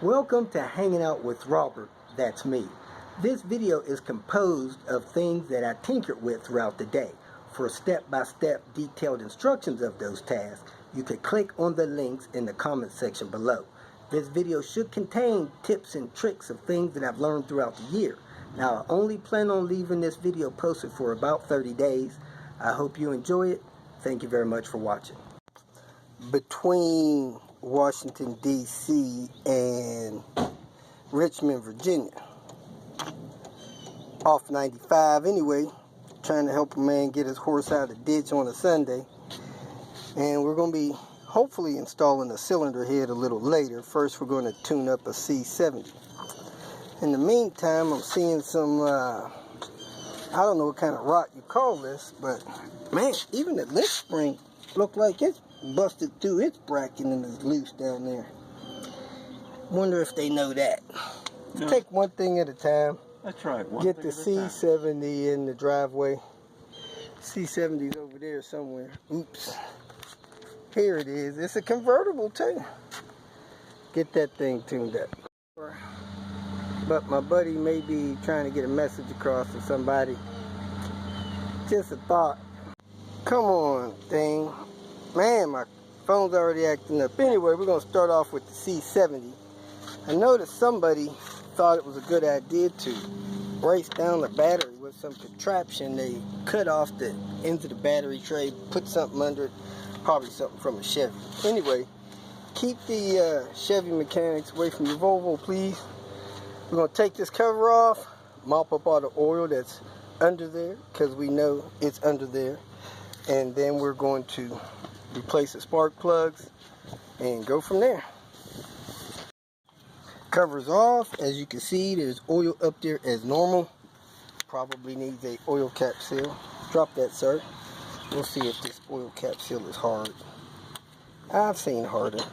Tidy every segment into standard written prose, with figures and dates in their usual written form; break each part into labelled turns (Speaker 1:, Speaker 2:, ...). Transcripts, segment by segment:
Speaker 1: Welcome to Hanging Out with Robert, that's me. This video is composed of things that I tinkered with throughout the day. For step-by-step detailed instructions of those tasks, you can click on the links in the comment section below. This video should contain tips and tricks of things that I've learned throughout the year. Now, I only plan on leaving this video posted for about 30 days. I hope you enjoy it. Thank you very much for watching. Between Washington, D.C. and Richmond, Virginia. Off 95 anyway, trying to help a man get his horse out of the ditch on a Sunday. And we're going to be hopefully installing a cylinder head a little later. First, we're going to tune up a C70. In the meantime, I'm seeing some, I don't know what kind of rot you call this, but man, even the lift spring looked like it's busted through its bracket and is loose down there. Wonder if they know that. No. Take one thing at a time.
Speaker 2: That's right.
Speaker 1: Get the C70 in the driveway. C70's over there somewhere. Oops. Here it is. It's a convertible too. Get that thing tuned up. But my buddy may be trying to get a message across to somebody. Just a thought. Come on, thing. Man, my phone's already acting up. Anyway, we're going to start off with the C70. I noticed somebody thought it was a good idea to brace down the battery with some contraption. They cut off the ends of the battery tray, put something under it, probably something from a Chevy. Anyway, keep the Chevy mechanics away from your Volvo, please. We're going to take this cover off, mop up all the oil that's under there, because we know it's under there. And then we're going to replace the spark plugs and go from there. Cover's off. As you can see, there's oil up there as normal. Probably needs a oil cap seal. Drop that, sir. We'll see if this oil cap seal is hard. I've seen harder,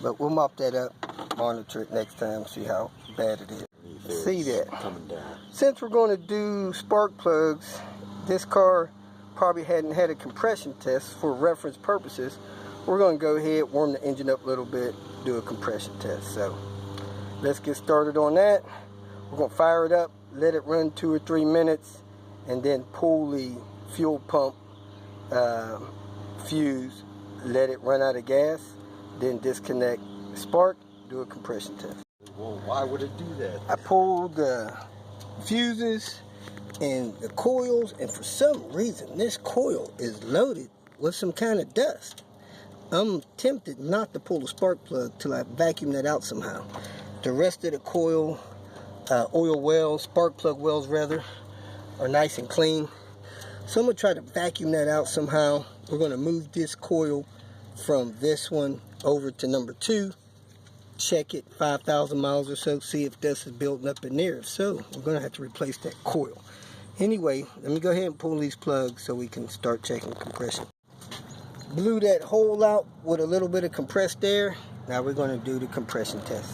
Speaker 1: but we'll mop that up, monitor it next time, see how bad it is. See that.
Speaker 2: Coming down.
Speaker 1: Since we're going to do spark plugs, this car probably hadn't had a compression test. For reference purposes, we're going to go ahead, warm the engine up a little bit, do a compression test. So let's get started on that. We're going to fire it up, let it run 2 or 3 minutes, and then pull the fuel pump fuse, let it run out of gas, then disconnect the spark, do a compression test.
Speaker 2: Well, why would it do that?
Speaker 1: I pulled the fuses and the coils, and for some reason this coil is loaded with some kind of dust. I'm tempted not to pull the spark plug till I vacuum that out somehow. The rest of the coil, oil wells, spark plug wells rather, are nice and clean. So I'm going to try to vacuum that out somehow. We're going to move this coil from this one over to number 2. Check it 5,000 miles or so, see if dust is building up in there. If so, we're going to have to replace that coil. Anyway, let me go ahead and pull these plugs so we can start checking compression. Blew that hole out with a little bit of compressed air. Now we're going to do the compression test.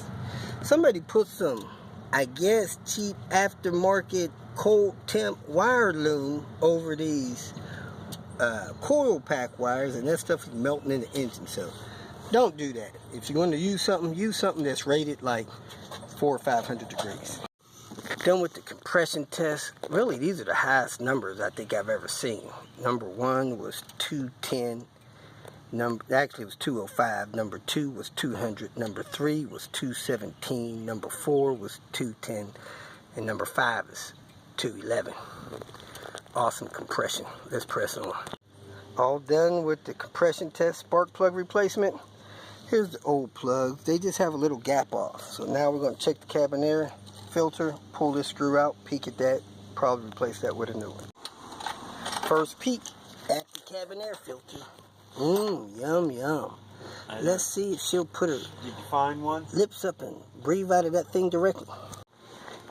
Speaker 1: Somebody put some, I guess, cheap aftermarket cold temp wire loom over these coil pack wires, and that stuff is melting in the engine. So don't do that. If you're going to use something that's rated like 400 or 500 degrees. Done with the compression test. Really, these are the highest numbers I think I've ever seen. Number 1 was 210. Actually, it was 205. Number 2 was 200. Number 3 was 217. Number 4 was 210. And number 5 is 211. Awesome compression. Let's press on. All done with the compression test spark plug replacement. Here's the old plugs. They just have a little gap off. So now we're going to check the cabin air filter, pull this screw out, peek at that, probably replace that with a new one. First peek at the cabin air filter. Yum, yum. Let's see if she'll put her
Speaker 2: Did you find one?
Speaker 1: Lips up and breathe out of that thing directly.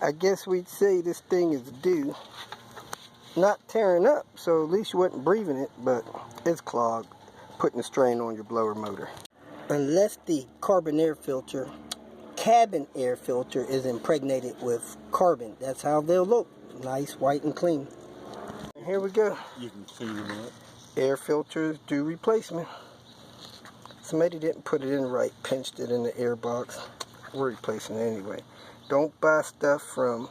Speaker 1: I guess we'd say this thing is due. Not tearing up, so at least you wasn't breathing it, but it's clogged, putting a strain on your blower motor. Unless the cabin air filter is impregnated with carbon. That's how they'll look. Nice, white, and clean. Here we go.
Speaker 2: You can clean them up.
Speaker 1: Air filters due replacement. Somebody didn't put it in right, pinched it in the air box. we're replacing it anyway. Don't buy stuff from...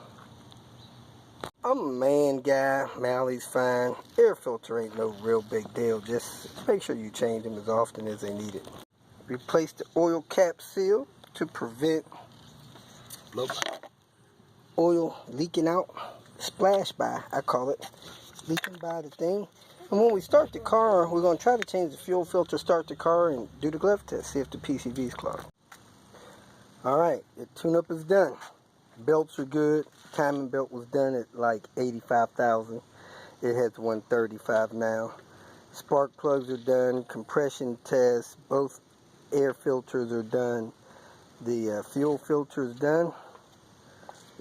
Speaker 1: I'm a man guy. Malley's fine. Air filter ain't no real big deal. Just make sure you change them as often as they need it. Replace the oil cap seal to prevent oil leaking out. Splash by, I call it. Leaking by the thing. And when we start the car, we're going to try to change the fuel filter, start the car, and do the glove test. See if the PCV is clogged. Alright, the tune-up is done. Belts are good. Timing belt was done at like 85,000. It has 135 now. Spark plugs are done. Compression tests. Both air filters are done. The fuel filter is done.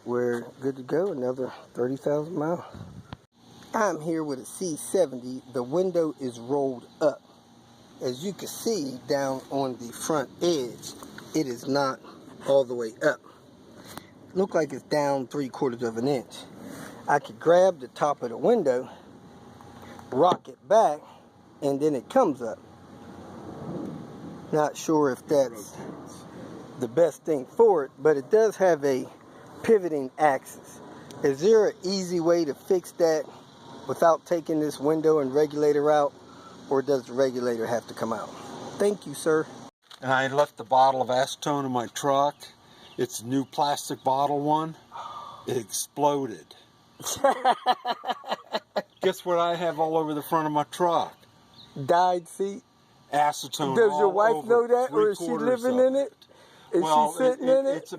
Speaker 1: We're good to go. Another 30,000 miles. I'm here with a C70. The window is rolled up. As you can see down on the front edge, it is not all the way up. Look like it's down 3/4 of an inch. I could grab the top of the window, rock it back, and then it comes up. Not sure if that's the best thing for it, but it does have a pivoting axis. Is there an easy way to fix that without taking this window and regulator out, or does the regulator have to come out? Thank you, sir.
Speaker 2: And I left the bottle of acetone in my truck. It's a new plastic bottle one. It exploded. Guess what I have all over the front of my truck?
Speaker 1: Dyed seat.
Speaker 2: Acetone.
Speaker 1: Does your wife
Speaker 2: over
Speaker 1: know that, or is she living in it? Is she sitting in it?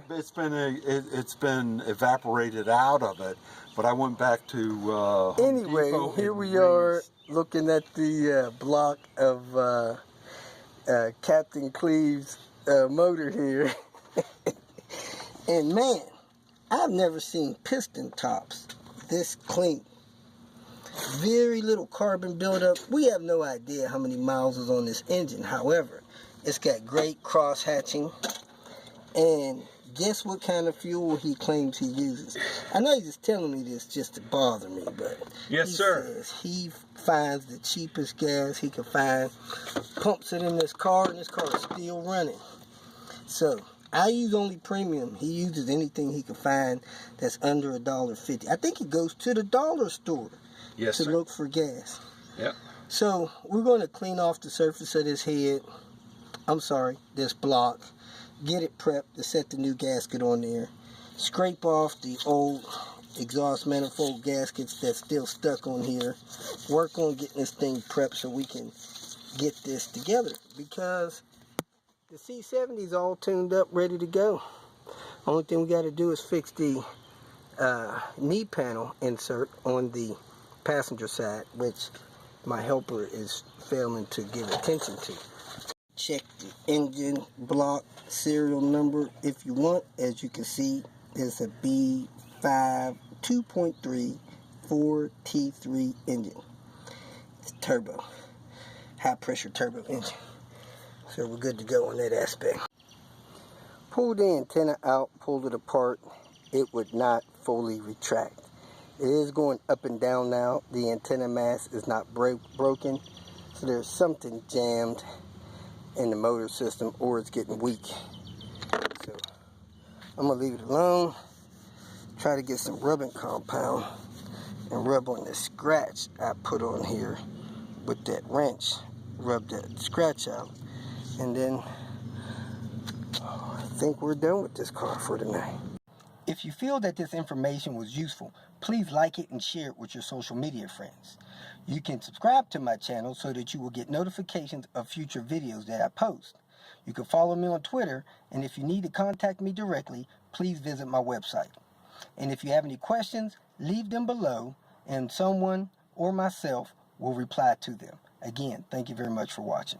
Speaker 2: It's been evaporated out of it, but I went back to
Speaker 1: anyway,
Speaker 2: Home Depot
Speaker 1: here we are looking at the block of Captain Cleave's motor here. And man, I've never seen piston tops this clean. Very little carbon buildup. We have no idea how many miles is on this engine. However, it's got great cross hatching. And guess what kind of fuel he claims he uses? I know he's just telling me this just to bother me, but
Speaker 2: yes, sir.
Speaker 1: Says he finds the cheapest gas he can find, pumps it in this car, and this car is still running. So I use only premium. He uses anything he can find that's under $1.50. I think he goes to the dollar store to look for gas.
Speaker 2: Yep.
Speaker 1: So we're going to clean off the surface of this head. This block. Get it prepped to set the new gasket on there. Scrape off the old exhaust manifold gaskets that's still stuck on here. Work on getting this thing prepped so we can get this together, because the C70 is all tuned up, ready to go. Only thing we got to do is fix the knee panel insert on the passenger side, which my helper is failing to give attention to. Check the engine block serial number if you want. As you can see, it's a B5 2.3 4T3 engine. It's turbo, high pressure turbo engine. So we're good to go on that aspect. Pull the antenna out, pulled it apart. It would not fully retract. It is going up and down now. The antenna mast is not broken, so there's something jammed in the motor system, or it's getting weak. So I'm gonna leave it alone. Try to get some rubbing compound and rub on the scratch I put on here with that wrench. Rub that scratch out, and then I think we're done with this car for tonight. If you feel that this information was useful, please like it and share it with your social media friends. You can subscribe to my channel so that you will get notifications of future videos that I post. You can follow me on Twitter, and if you need to contact me directly, please visit my website. And if you have any questions, leave them below, and someone or myself will reply to them. Again, thank you very much for watching.